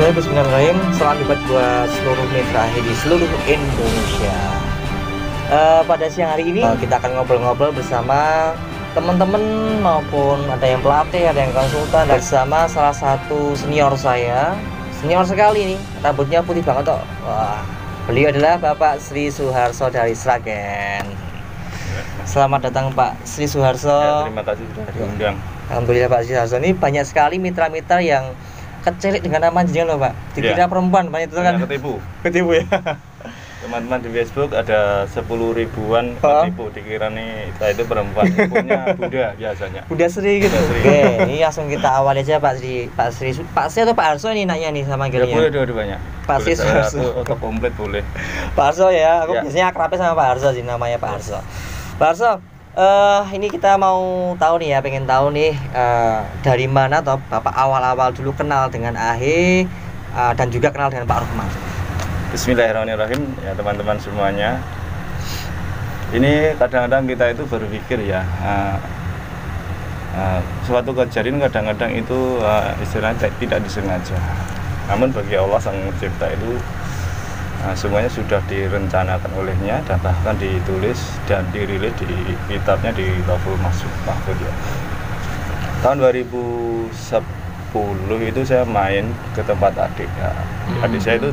Bismillahirrahmanirrahim. Salam hebat buat seluruh mitra di seluruh Indonesia. Pada siang hari ini kita akan ngobrol-ngobrol bersama teman-teman maupun ada yang pelatih, ada yang konsultan, bersama salah satu senior saya. Senior sekali nih, rambutnya putih banget kok. Wah, beliau adalah Bapak Sri Suharso dari Sragen. Selamat datang Pak Sri Suharso. Ya, terima kasih sudah diundang. Alhamdulillah Pak Sri Suharso ini banyak sekali mitra-mitra yang kecelik dengan nama jenengan loh Pak. Dikira perempuan banyak itu kan. Ketipu ya. Teman-teman di Facebook ada 10 ribuan ketipu, dikira nih saya itu perempuan. Punya Bunda biasanya. Bunda Sri gitu. Oke, ini langsung kita awal aja Pak Sri. Pak Sri atau Pak Arso ini nanya nih sama ya, boleh dua-duanya. Pak Sri Suharso. Atau komplit boleh. Pak Arso ya, aku ya. biasanya akrabnya sama Pak Arso sih, namanya Pak Arso. Pak Arso, ini kita mau tahu nih ya, pengen tahu nih dari mana atau Bapak awal-awal dulu kenal dengan Ahe dan juga kenal dengan Pak Rohmat. Bismillahirrahmanirrahim ya teman-teman semuanya. Ini kadang-kadang kita itu berpikir ya, suatu kejadian kadang-kadang itu istilahnya tidak disengaja. Namun bagi Allah Sang Pencipta itu semuanya sudah direncanakan olehnya dan bahkan ditulis dan dirilis di kitabnya di Lauhul Mahfuz ya. Tahun 2010 itu saya main ke tempat adik ya. Adik saya itu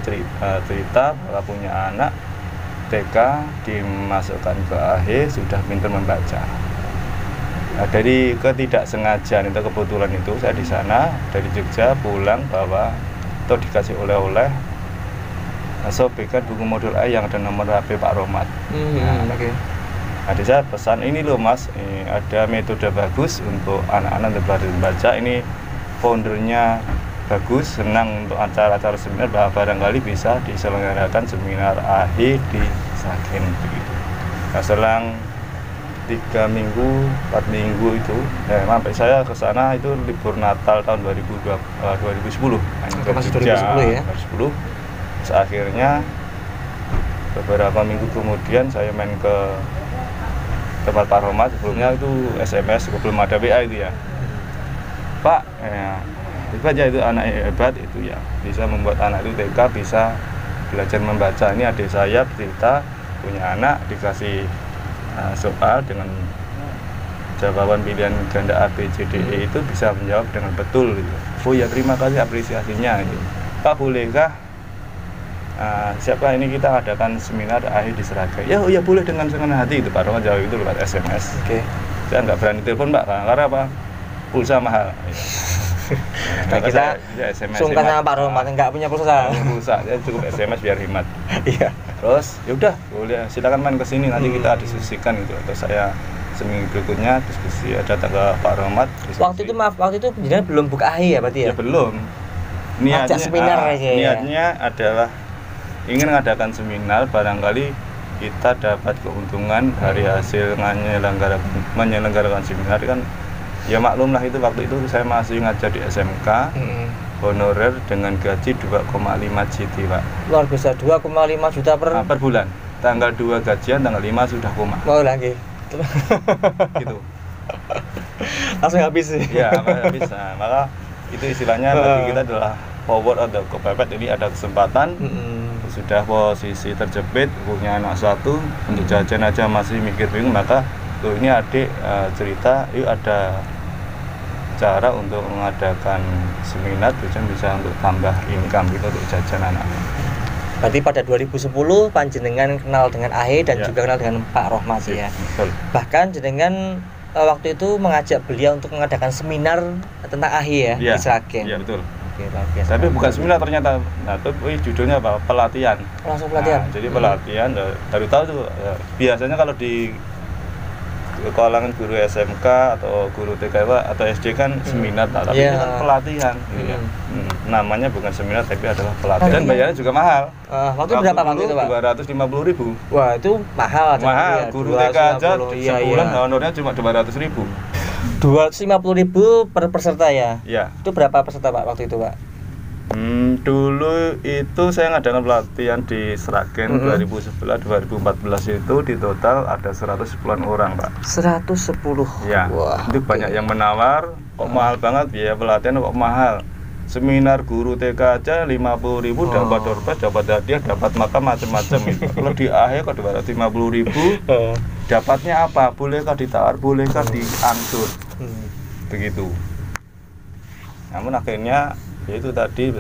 cerita bahwa punya anak TK dimasukkan ke Ahe sudah pintar membaca. Nah, dari ketidaksengajaan itu kebetulan itu saya di sana dari Jogja pulang bawa atau dikasih oleh-oleh sobekan buku modul A yang ada nomor HP Pak Rohmat. Okay. Adik saya pesan, ini loh Mas, ini ada metode bagus untuk anak-anak untuk belajar membaca. Ini foundernya bagus, senang untuk acara-acara seminar, bahwa barangkali bisa diselenggarakan seminar Ahe di Sragen begitu. Nah, selang 3 minggu, 4 minggu itu, sampai saya ke sana itu libur Natal tahun 2010. Masih 2010 ya? 2010. Akhirnya beberapa minggu kemudian saya main ke tempat Pak Rohmat. Sebelumnya itu SMS, belum ada WA itu ya. Pak, hebat ya itu anak hebat itu ya, bisa membuat anak itu TK bisa belajar membaca. Ini adik saya cerita punya anak dikasih soal dengan jawaban pilihan ganda A, B, C, D, E itu bisa menjawab dengan betul gitu. Oh ya, terima kasih apresiasinya gitu. Pak, bolehkah siapa ini kita adakan seminar Ahe di Sragen? Ya, oh ya boleh dengan senang hati itu Pak Rohmat jawab itu lewat SMS. Oke. Saya nggak berani telepon Pak karena apa? Pulsa mahal. Nah, kita sungkan sama Pak Rohmat nggak punya pulsa. Pulsa, ya cukup SMS biar hemat. Iya. Terus ya udah boleh silakan main ke sini nanti kita diskusikan gitu. Terus saya seminggu berikutnya diskusi datang ke Pak Rohmat. Waktu itu jenengan belum buka Ahe ya berarti ya? Ya belum. Niatnya seminar aja ya. Niatnya adalah ingin mengadakan seminar, barangkali kita dapat keuntungan dari hasil menyelenggarakan seminar kan. Ya maklum lah itu waktu itu saya masih ngajar di SMK, honorer dengan gaji 2,5 JT Pak. Luar biasa, 2,5 juta per bulan. Tanggal 2 gajian, tanggal 5 sudah koma. Mau lagi. Gitu. Langsung habis sih. Ya, habis. Nah, maka itu istilahnya bagi kita adalah forward atau kepepet. Ini ada kesempatan. Sudah posisi terjepit, punya anak satu, untuk jajan aja masih mikir bingung, maka ini adik cerita, yuk ada cara untuk mengadakan seminar tujuan bisa untuk tambah income gitu untuk jajan anak. Berarti pada 2010 panjenengan kenal dengan Ahe dan juga kenal dengan Pak Rohmat ya. Betul. Bahkan jenengan waktu itu mengajak beliau untuk mengadakan seminar tentang Ahe ya, di Sragen. Iya betul. Tapi bukan seminar ternyata. Nah, itu judulnya apa? Pelatihan. Langsung pelatihan. Nah, jadi pelatihan baru tahu tuh biasanya kalau di kalangan guru SMK atau guru TK atau SD kan seminar, tapi ini kan pelatihan gitu ya. Namanya bukan seminar tapi adalah pelatihan. Dan bayarnya juga mahal. Waktu berapa waktu itu Pak? 250.000. Wah, itu mahal. Mahal. Guru TK aja sebulan honornya cuma 200.000. 250.000 per peserta ya? Iya. Itu berapa peserta Pak waktu itu Pak? Dulu itu saya ngadakan pelatihan di Sragen 2011-2014 itu di total ada 110-an orang Pak. 110? Ya, wah, itu banyak yang menawar, kok mahal banget biaya pelatihan kok mahal. seminar guru TK aja 50.000 dapat door prize, dapat hadiah, dapat makan macam-macam itu. Kalau di akhir kok 250.000, dapatnya apa? Bolehkah ditawar? Bolehkah diangsur? Begitu. Namun akhirnya itu tadi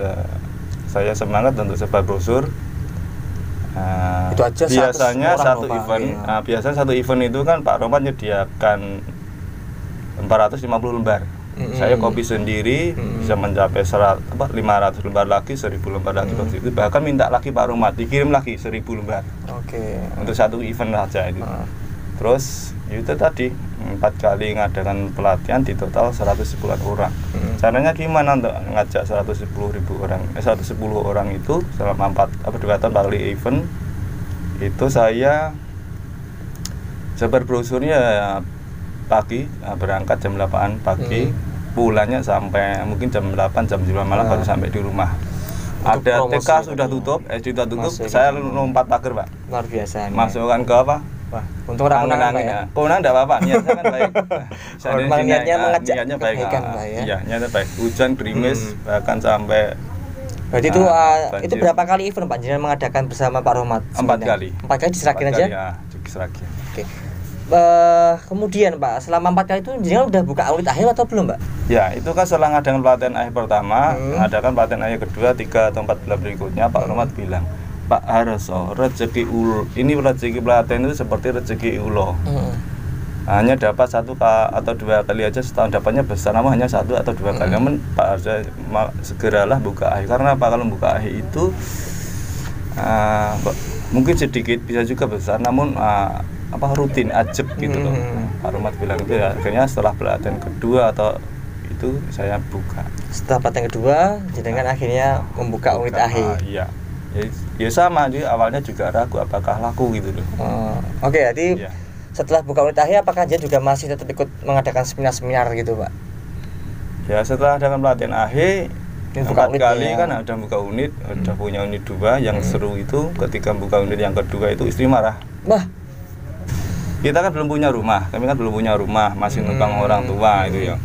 saya semangat untuk sebar brosur. Itu aja biasanya satu Pak, event, ya. Biasanya satu event itu kan Pak Romat menyediakan 450 lembar. Saya kopi sendiri bisa mencapai 500 lembar lagi, 1000 lembar lagi waktu itu. Bahkan minta lagi Pak Romat dikirim lagi 1000 lembar. Untuk satu event saja itu. Terus itu tadi 4 kali ngadakan pelatihan di total 110 orang. Caranya gimana untuk ngajak 110 orang itu selama 2 tahun 4 kali event itu saya sebar brosurnya pagi, berangkat jam 8 pagi, pulangnya sampai mungkin jam 8 jam 9 malam baru sampai di rumah. Ada TK sudah tutup, SD sudah tutup, saya lompat pagar Pak. Luar biasa. Masukkan ke apa? Wah, untung orang angin ya. Konang enggak apa-apa, niatnya kan baik. Niatnya mengajak niatnya baik. Kebaikan, Pak, ya. Iya, niatnya baik. Hujan gerimis bahkan sampai. Berarti itu berapa kali event Pak Jenengan mengadakan bersama Pak Romat? 4 kali. 4 kali di Sragen aja? Ya, di Sragen. Oke. Kemudian Pak, selama 4 kali itu jenengan udah buka unit akhir atau belum Pak? Ya, itu kan setelah ngadakan pelatihan akhir pertama, ngadakan pelatihan akhir kedua, 3 atau 4 bulan berikutnya Pak Romat bilang, Pak Harso, rezeki ini rezeki pelatihan itu seperti rezeki ulo. Hanya dapat 1 atau 2 kali aja setahun, dapatnya besar, namun hanya 1 atau 2 kali. Namun Pak Harso segeralah buka akhir, karena apa? Kalau buka akhir itu mungkin sedikit bisa juga besar, namun rutin ajeb gitu loh. Pak Romat bilang itu ya. Akhirnya setelah pelatihan kedua atau itu saya buka. Setelah pelatihan kedua, jenengan akhirnya membuka unit akhir. Iya. Ya sama, jadi awalnya juga ragu apakah laku gitu loh. Oke, jadi setelah buka unit akhir apakah dia juga masih tetap ikut mengadakan seminar-seminar gitu Pak? Ya setelah adakan pelatihan akhir 4 kali kan ada buka unit, udah punya unit 2. Yang seru itu ketika buka unit yang kedua itu istri marah. Wah, kita kan belum punya rumah, kami kan belum punya rumah, masih numpang orang tua itu ya.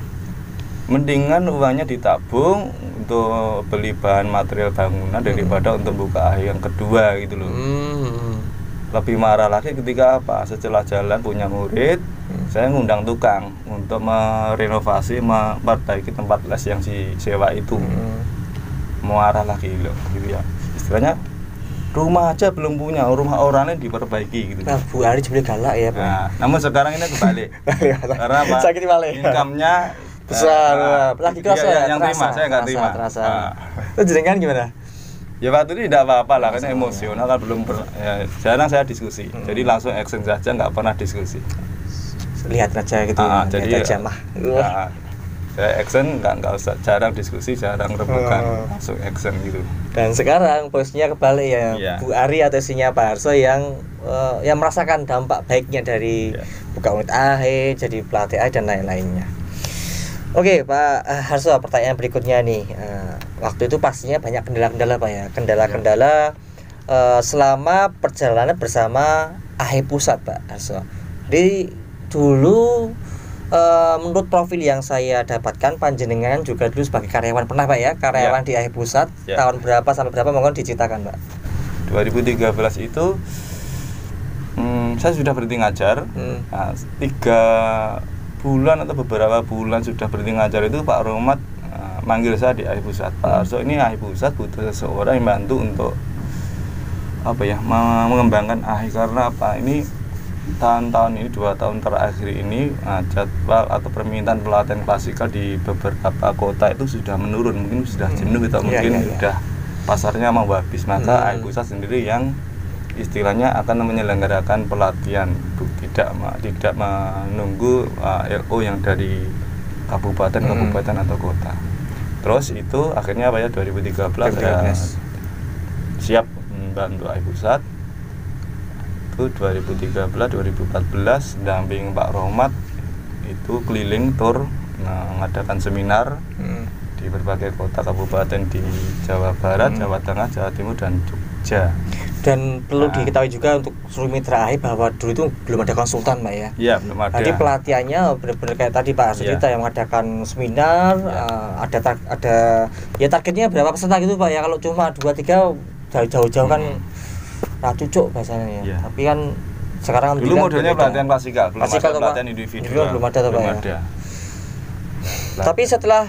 Mendingan uangnya ditabung untuk beli bahan material bangunan daripada untuk buka akhir yang kedua gitu loh. Lebih marah lagi ketika setelah jalan punya murid, saya ngundang tukang untuk merenovasi, memperbaiki tempat les yang si sewa itu. Marah lagi loh, gitu ya. Istilahnya rumah aja belum punya, rumah orang lain diperbaiki gitu. Nah, Bu Ari jadi galak ya Pak. Nah, namun sekarang ini kebalik. Karena apa? Sakit balik. Income-nya besar, lagi kerasa yang terima, saya nggak terima. Terus jenengan gimana? Ya waktu itu tidak apa-apa lah, karena emosional kan belum jarang saya diskusi. Jadi langsung action saja, nggak pernah diskusi. Lihat aja gitu. Jadi aja mah. Saya action, nggak usah, jarang diskusi, jarang rebukan, langsung action gitu. Dan sekarang posisinya kebalik ya, Bu Ari atau istrinya Pak Harso yang merasakan dampak baiknya dari buka unit akhir, jadi pelatih akhir dan lain-lainnya. Oke Pak Harso, pertanyaan berikutnya nih. Waktu itu pastinya banyak kendala-kendala Pak ya. Kendala-kendala selama perjalanan bersama AHI Pusat Pak Harso. Jadi dulu menurut profil yang saya dapatkan, panjenengan juga dulu sebagai karyawan, pernah Pak ya? Karyawan di AHI Pusat. Tahun berapa sampai berapa, mohon diceritakan Pak. 2013 itu saya sudah berhenti ngajar. 3 bulan atau beberapa bulan sudah berhenti ngajar itu Pak Romat manggil saya di AHI Pusat. Pak Harso, ini AHI Pusat butuh seseorang yang bantu untuk mengembangkan AHI, karena apa? Ini tahun-tahun ini, 2 tahun terakhir ini jadwal atau permintaan pelatihan klasikal di beberapa kota itu sudah menurun, mungkin sudah jenuh atau mungkin sudah pasarnya mau habis. Maka AHI Pusat sendiri yang istilahnya akan menyelenggarakan pelatihan, tidak menunggu LO yang dari kabupaten atau kota. Terus itu akhirnya 2013 saya siap membantu AHI Pusat. Itu 2013 2014 damping Pak Romat itu keliling tour mengadakan seminar di berbagai kota kabupaten di Jawa Barat, Jawa Tengah, Jawa Timur dan Jogja. Jogja. Dan perlu diketahui juga untuk seluruh mitra AHI bahwa dulu itu belum ada konsultan, Pak ya. Iya, belum ada. Jadi pelatihannya benar-benar kayak tadi Pak Arso cerita yang mengadakan seminar, ada ya targetnya berapa peserta gitu Pak ya. Kalau cuma 2-3 jauh-jauh kan cucuk bahasanya ya. Tapi kan sekarang dulu modelnya pelatihan klasikal, belum ada pelatihan individual. Belum ada Pak ya. Nah. Tapi setelah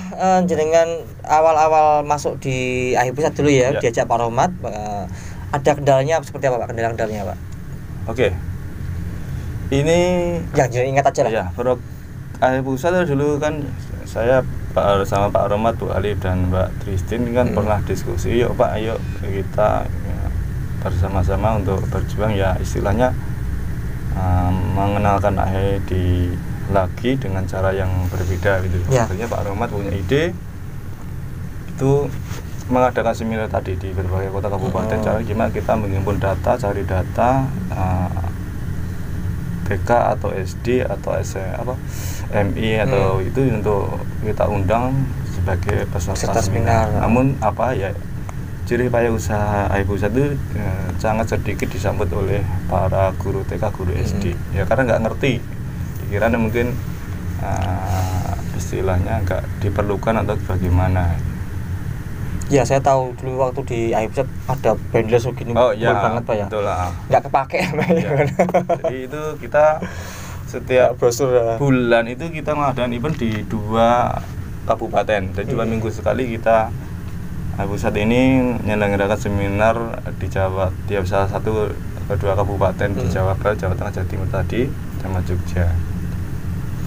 jenengan awal-awal masuk di AHI Pusat dulu ya, diajak Pak Rohmat, ada kendalanya seperti apa Pak? Kendalanya Pak? Oke. Ini yang ingat aja lah. Ya, AHI Pusat dulu kan saya sama Pak Rohmat, Bu Alif dan Mbak Tristin kan pernah diskusi, yuk Pak, ayo kita bersama-sama untuk berjuang ya istilahnya mengenalkan AHI lagi dengan cara yang berbeda gitu. Akhirnya Pak Rohmat punya ide itu mengadakan seminar tadi di berbagai kota kabupaten, cara gimana kita menghimpun data, cari data TK atau SD atau MI atau itu untuk kita undang sebagai peserta seminar. Namun ciri payah usaha AHI Pusat itu sangat sedikit disambut oleh para guru TK, guru SD. Ya karena nggak ngerti, dikira mungkin istilahnya nggak diperlukan atau bagaimana. Ya saya tahu dulu waktu di AHI Pusat ada bendel segini banget Pak ya. Betul lah. Nggak kepake ya. Jadi itu kita setiap bulan itu kita mengadakan event di 2 kabupaten. Dan 2 minggu sekali kita AHI Pusat ini menyelenggarakan seminar di Jawa, di salah satu kedua kabupaten di Jawa Barat, Jawa Tengah, Jawa Timur tadi, sama Jogja.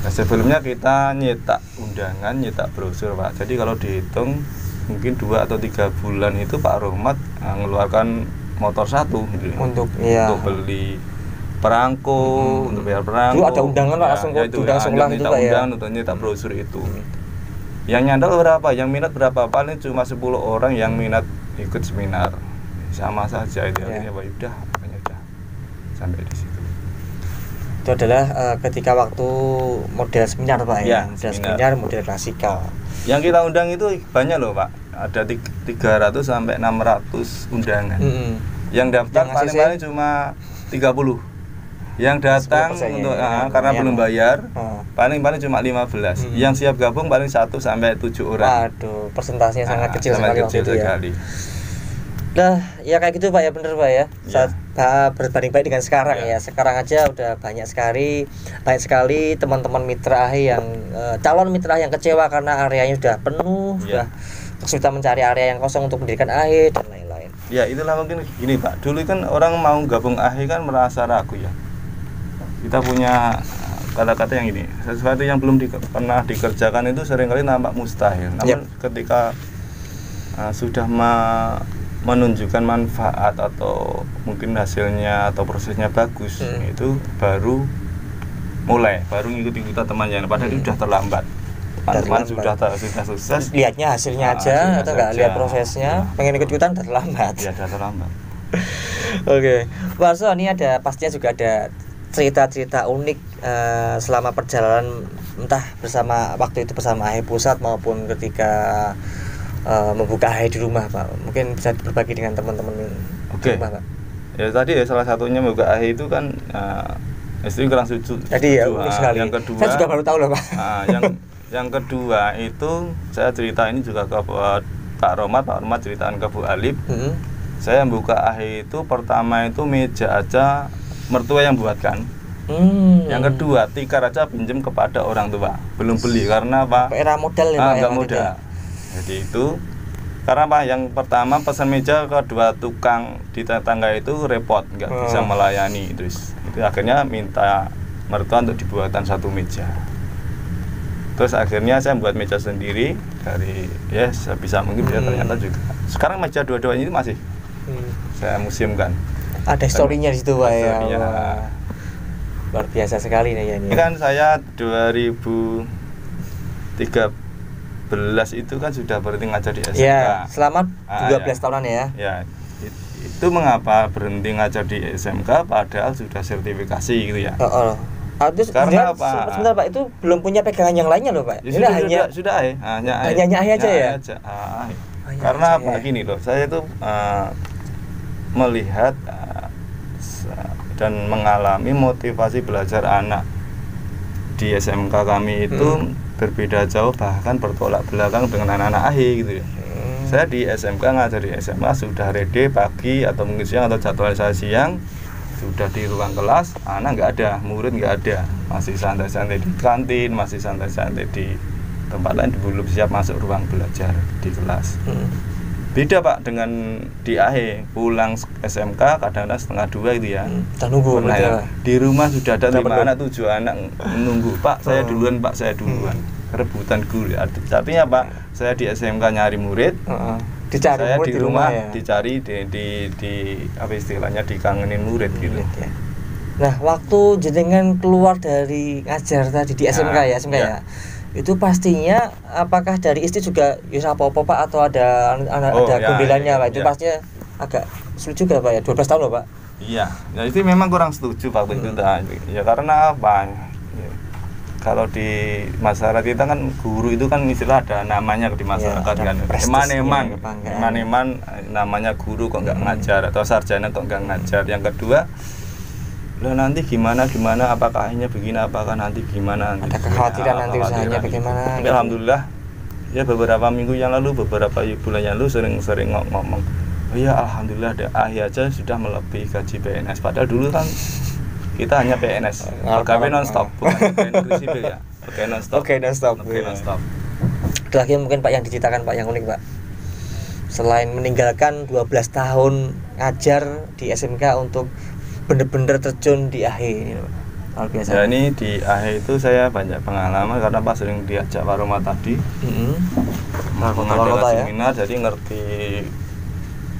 Nah, sebelumnya kita nyetak undangan, nyetak brosur Pak. Jadi kalau dihitung mungkin 2 atau 3 bulan itu Pak Rohmat mengeluarkan motor 1 gitu, untuk beli perangko, untuk bayar perangko. Dulu ada undangan Pak, langsung ulang itu Pak ya. Untuk nyetak brosur itu. Yang nyandal berapa, yang minat berapa, paling cuma 10 orang yang minat ikut seminar. Sama saja itu akhirnya Pak udah sampai di situ. Itu adalah ketika waktu model seminar Pak ya, model seminar, model klasikal. Yang kita undang itu banyak loh Pak, ada 300 sampai 600 undangan. Yang daftar paling-paling cuma 30. Yang datang untuk karena belum bayar, paling-paling cuma 15. Yang siap gabung paling 1 sampai 7 orang. Waduh, persentasenya sangat kecil sekali waktu itu ya. Nah, ya kayak gitu Pak ya, bener Pak ya. Saat berbanding baik dengan sekarang ya. Sekarang aja udah banyak sekali teman-teman mitra AHI yang calon mitra yang kecewa karena areanya sudah penuh, sudah kesulitan mencari area yang kosong untuk mendirikan AHI dan lain-lain. Ya, itulah mungkin gini Pak. Dulu kan orang mau gabung AHI kan merasa ragu ya. Kita punya kata-kata yang ini, sesuatu yang belum pernah dikerjakan itu seringkali nampak mustahil. Namun ketika sudah menunjukkan manfaat atau mungkin hasilnya atau prosesnya bagus, itu baru ngikut-ikutan temannya. Padahal itu sudah terlambat. Teman-teman sudah sukses. Lihatnya hasilnya aja atau enggak lihat prosesnya, pengen ikut-ikutan udah terlambat. Iya, sudah terlambat. Oke. Pak Arso, ini pastinya juga ada cerita-cerita unik selama perjalanan entah waktu itu bersama AHI Pusat maupun ketika membuka AHI di rumah Pak. Mungkin bisa berbagi dengan teman-teman di rumah Pak. Ya tadi salah satunya membuka AHI itu kan istri kurang setuju. Jadi ya unik sekali. Yang kedua, saya juga baru tahu loh Pak. Yang kedua itu saya cerita ini juga ke Pak Rohmat ceritakan ke Bu Alif. Saya membuka AHI itu pertama itu meja aja mertua yang buatkan. Yang kedua tikar aja pinjam kepada orang tua, belum beli karena Pak era modal ya Pak. Enggak modal. Jadi itu karena Pak yang pertama pesan meja, kedua tukang di tetangga itu repot, nggak bisa melayani, terus itu akhirnya minta mertua untuk dibuatkan 1 meja. Terus akhirnya saya buat meja sendiri dari sebisa mungkin ternyata juga. Sekarang meja dua-duanya itu masih saya museumkan. Ada historinya di situ Pak ya. Luar biasa sekali nih ya ini. Ini kan saya 2013 itu kan sudah berhenti ngajar di SMK. Ya, selama 12 tahunan ya. Ya. Itu mengapa berhenti ngajar di SMK padahal sudah sertifikasi gitu ya. Terus karena apa? Sebentar Pak, itu belum punya pegangan yang lainnya loh Pak. Ya, sudah hanya AHI aja ya. Karena apa gini loh, saya itu melihat dan mengalami motivasi belajar anak di SMK kami itu berbeda jauh, bahkan bertolak belakang dengan anak-anak AHI gitu ya. Saya di SMK ngajar di SMA sudah ready pagi atau mungkin siang atau jadwalisasi siang, sudah di ruang kelas, anak nggak ada, murid nggak ada, masih santai-santai di kantin, masih santai-santai di tempat lain, belum siap masuk ruang belajar di kelas. Beda Pak dengan di AHE, pulang SMK kadang-kadang setengah 2 itu ya. Nunggu ya. Di rumah sudah ada 5 anak, 7 anak menunggu. Pak saya duluan, Pak saya duluan. Rebutan guru. Artinya Pak, saya di SMK nyari murid. Dicari saya murid di rumah ya? Dicari di apa istilahnya, dikangenin murid gitu. Ya. Nah, waktu jenengan keluar dari ngajar tadi di SMK ya. Itu pastinya apakah dari istri juga ya apa-apa Pak, atau ada gembelannya Pak? Itu pastinya agak sulit juga Pak ya, 12 tahun loh Pak. Iya, ya itu memang kurang setuju waktu itu ya, karena apa ya, kalau di masyarakat kita kan guru itu kan istilah ada namanya di masyarakat kan, eman-eman namanya guru kok nggak ngajar, atau sarjana kok nggak ngajar. Yang kedua, lah nanti gimana apakah akhirnya begini, apakah nanti gimana, ada kekhawatiran nanti usahanya bagaimana gitu. Alhamdulillah ya, beberapa minggu yang lalu, beberapa bulan yang lalu sering ngomong, oh ya alhamdulillah AHI aja sudah melebihi gaji PNS, padahal dulu kan kita hanya PNS, pegawai non-stop, bukan PNS sipil ya, pegawai non-stop. Ada lagi mungkin Pak yang diceritakan Pak yang unik Pak, selain meninggalkan 12 tahun ngajar di SMK untuk bener-bener terjun di AHE ini luar biasa. Ya, ini di AHE itu saya banyak pengalaman karena Pak sering diajak Pak Roma tadi mengadakan seminar, jadi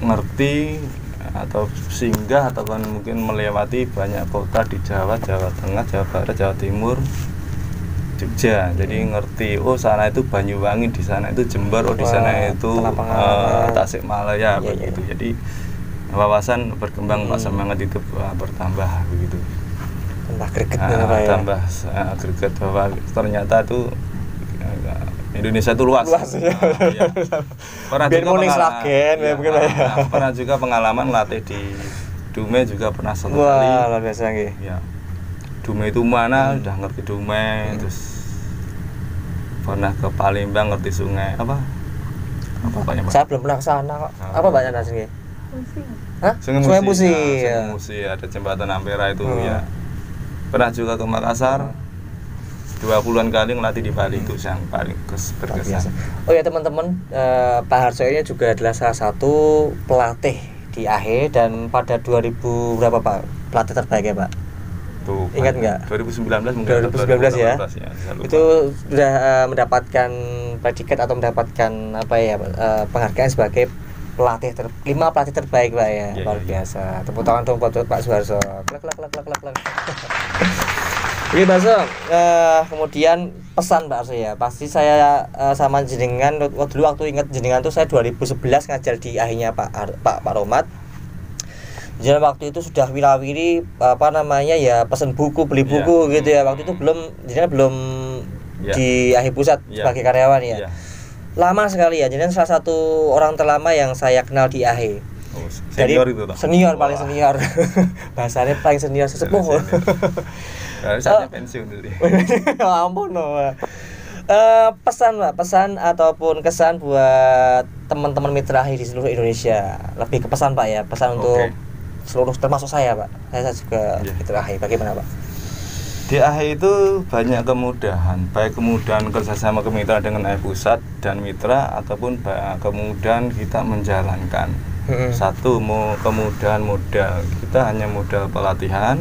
ngerti atau singgah atau kan mungkin melewati banyak kota di Jawa Tengah, Jawa Barat, Jawa Timur, Jogja. Jadi ngerti, oh sana itu Banyuwangi, di sana itu Jember, oh di sana itu Tasikmalaya begitu. Jadi wawasan berkembang, Pak, semangat itu bertambah begitu. Tambah greget Pak ya. Tambah greget bahwa ternyata itu Indonesia itu luas. Ya. Pernah juga pengalaman latih di Dume juga pernah satu kali. Wah, luar biasa nggih. Ya. Dume itu mana? Udah ngerti Dume, terus pernah ke Palembang ngerti sungai apa banyak Pak? Saya belum pernah ke sana kok. Apa banyak nasi nggih? Sungai Musi. Ya. Sungai Musi, ada jembatan Ampera itu ya. Pernah juga ke Makassar. 20-an kali ngelatih di Bali, itu yang paling berkesan. Oh ya teman-teman, Pak Harso ini juga adalah salah satu pelatih di AHE, dan pada 2000 berapa Pak pelatih terbaik ya Pak? Tuh, ingat nggak? 2019 mungkin. 2019 ya. Itu sudah mendapatkan predikat atau mendapatkan apa ya, penghargaan sebagai pelatih 5 pelatih terbaik Pak ya. Luar biasa. Tepuk tangan dong buat Pak Suharso. Klak. Oke Pak Arso, kemudian pesan Pak Arso ya, pasti saya sama jenengan dulu waktu ingat jenengan tuh saya 2011 ngajar di AHI-nya Pak Romat. Jadi waktu itu sudah wirawiri apa namanya ya, pesan buku, beli buku gitu ya. Waktu itu jenengan belum di AHI Pusat sebagai karyawan ya. Lama sekali ya, jenengan salah satu orang terlama yang saya kenal di AHI. Senior itu senior paling senior. Bahasanya paling senior sesepuh. Saatnya pensiun dulu. Ampun pesan ataupun kesan buat teman-teman mitra AHI di seluruh Indonesia. Lebih ke pesan Pak ya, pesan untuk seluruh, termasuk saya Pak. Saya juga mitra AHI. Bagaimana Pak? Di AHI itu banyak kemudahan, baik kemudahan kerjasama kemitraan dengan AHI Pusat dan mitra, ataupun kemudahan kita menjalankan. Satu, kemudahan modal, kita hanya modal pelatihan,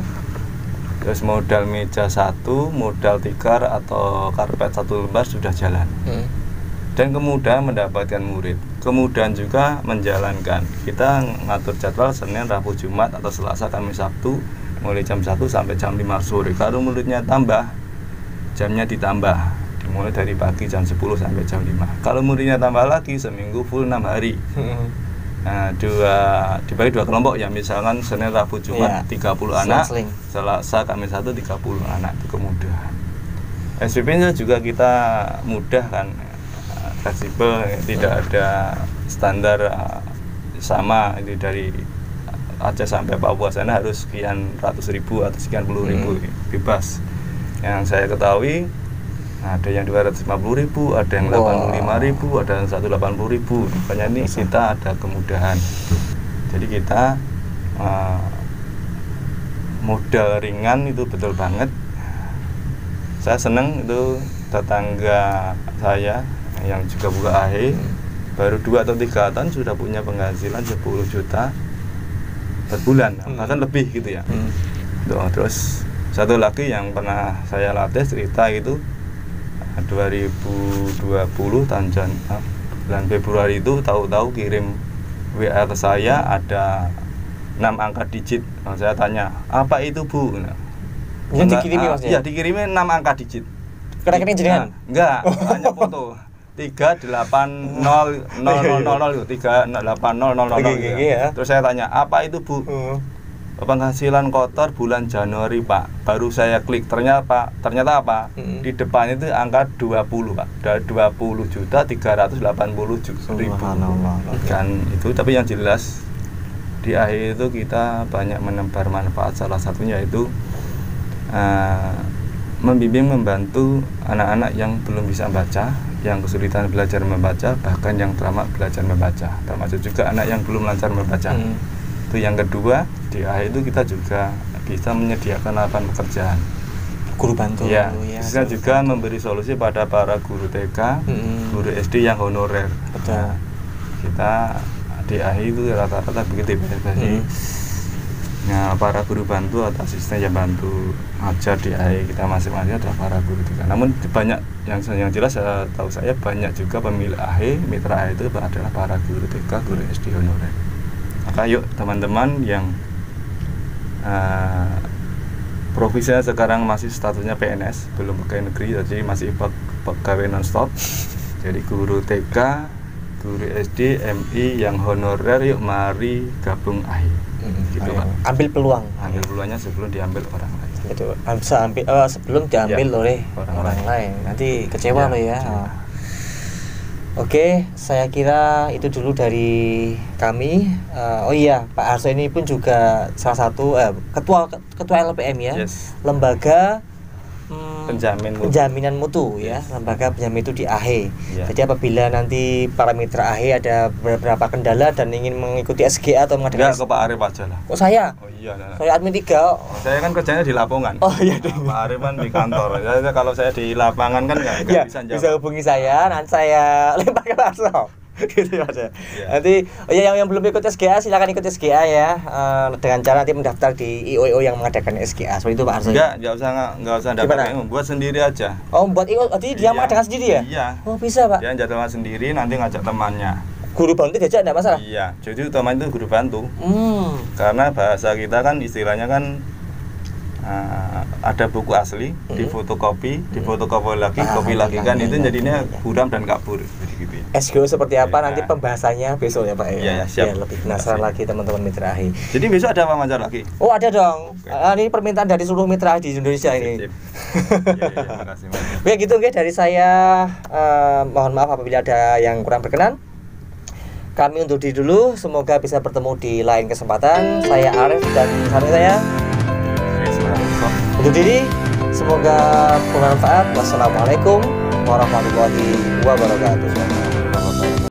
terus modal meja 1, modal tikar atau karpet 1 lembar sudah jalan. Dan kemudahan mendapatkan murid, kemudahan juga menjalankan. Kita ngatur jadwal Senin, Rabu, Jumat atau Selasa, Kamis, Sabtu mulai jam 1 sampai jam 5 sore. Kalau muridnya tambah, jamnya ditambah, dimulai dari pagi jam 10 sampai jam 5. Kalau muridnya tambah lagi, seminggu full 6 hari. Nah, dibagi 2 kelompok ya, misalkan Senin, Rabu, Jumat 30 anak, Selasa, Kamis 1 30 anak, itu kemudahan. SPP-nya juga kita mudah kan, fleksibel, tidak ada standar sama itu dari Aceh sampai Papua sana harus sekian ratus ribu atau sekian puluh ribu bebas. Yang saya ketahui ada yang 250.000, ada yang 85.000, ada yang 180.000. Makanya ini kita ada kemudahan. Jadi kita modal ringan itu betul banget. Saya seneng itu tetangga saya yang juga buka AHE baru 2 atau 3 tahun sudah punya penghasilan 10 juta per bulan, bahkan lebih gitu ya. Terus satu lagi yang pernah saya latih cerita itu 2020 bulan Februari itu tahu-tahu kirim WA ke saya ada 6 angka digit. Saya tanya, apa itu Bu? Yang dikirimi maksudnya? Iya, dikirimi 6 angka digit. Rekening jenengan? Enggak, hanya foto 3800000 itu 3800000 ya. Terus saya tanya, apa itu Bu? Penghasilan kotor bulan Januari Pak. Baru saya klik, ternyata apa? Di depan itu angka 20 Pak. 20.380.000. Dan itu, tapi yang jelas di akhir itu kita banyak menebar manfaat. Salah satunya itu membimbing, membantu anak-anak yang belum bisa baca, yang kesulitan belajar membaca, bahkan yang terlambat belajar membaca, termasuk juga anak yang belum lancar membaca. Itu yang kedua, di akhir itu kita juga bisa menyediakan lapangan pekerjaan, guru bantu ya, bisa juga memberi solusi pada para guru TK, guru SD yang honorer. Betul. Kita di akhir itu rata-rata begitu ya. Nah, para guru bantu atau asisten yang bantu ngajar di AHE kita masing-masing adalah para guru TK. Namun banyak yang jelas tahu saya banyak juga pemilik AHE, mitra AHE itu adalah para guru TK, guru SD honorer. Maka yuk teman-teman yang profesinya sekarang masih statusnya PNS, belum pegawai negeri, jadi masih pegawai non-stop. Jadi guru TK, guru SD, MI yang honorer, yuk mari gabung AHE. Gitu Pak. Ambil peluang. Ambil peluangnya sebelum diambil orang lain. Betul. Bisa ambil sebelum diambil oleh orang lain. Nanti kecewa loh ya. Oke, saya kira itu dulu dari kami. Oh iya, Pak Harso ini pun juga salah satu ketua LPM ya. Lembaga penjaminan mutu ya, lembaga penjamin itu di AHE. Jadi apabila nanti para mitra AHE ada beberapa kendala dan ingin mengikuti SGA atau mengadakan ke Pak Arif aja lah. Oh saya? Oh iya. Saya admin 3. Saya kan kerjanya di lapangan. Oh iya. Pak Arif kan di kantor. Jadi kalau saya di lapangan kan nggak bisa jawab. Bisa hubungi saya, nanti saya lempar ke Pak Arso. Gitu aja. Nanti yang belum ikut SGA silakan ikut SGA ya, dengan cara nanti mendaftar di IO yang mengadakan SGA. Seperti itu Pak Arso. Enggak usah daftar, buat sendiri aja. Oh, buat IO jadi dia mengadakan sendiri ya? Iya. Oh, bisa Pak. Dia jadwal sendiri, nanti ngajak temannya. Guru bantu diajak enggak masalah? Iya, jadi teman itu guru bantu. Karena bahasa kita kan istilahnya kan ada buku asli, difotokopi lagi, kopi lagi kan itu jadinya buram dan kabur. Gitu ya. SGO seperti apa nanti pembahasannya besok ya Pak ya. Iya, siap. Lebih penasaran lagi teman-teman mitra AHE. Jadi besok ada wawancara lagi? Oh, ada dong. Ini permintaan dari seluruh mitra AHE di Indonesia ini. Terima kasih. Oke, gitu dari saya. Mohon maaf apabila ada yang kurang berkenan. Kami undur diri dulu. Semoga bisa bertemu di lain kesempatan. Saya Arif dan sahabat saya undur diri. Semoga bermanfaat. Wassalamualaikum warahmatullahi wabarakatuh.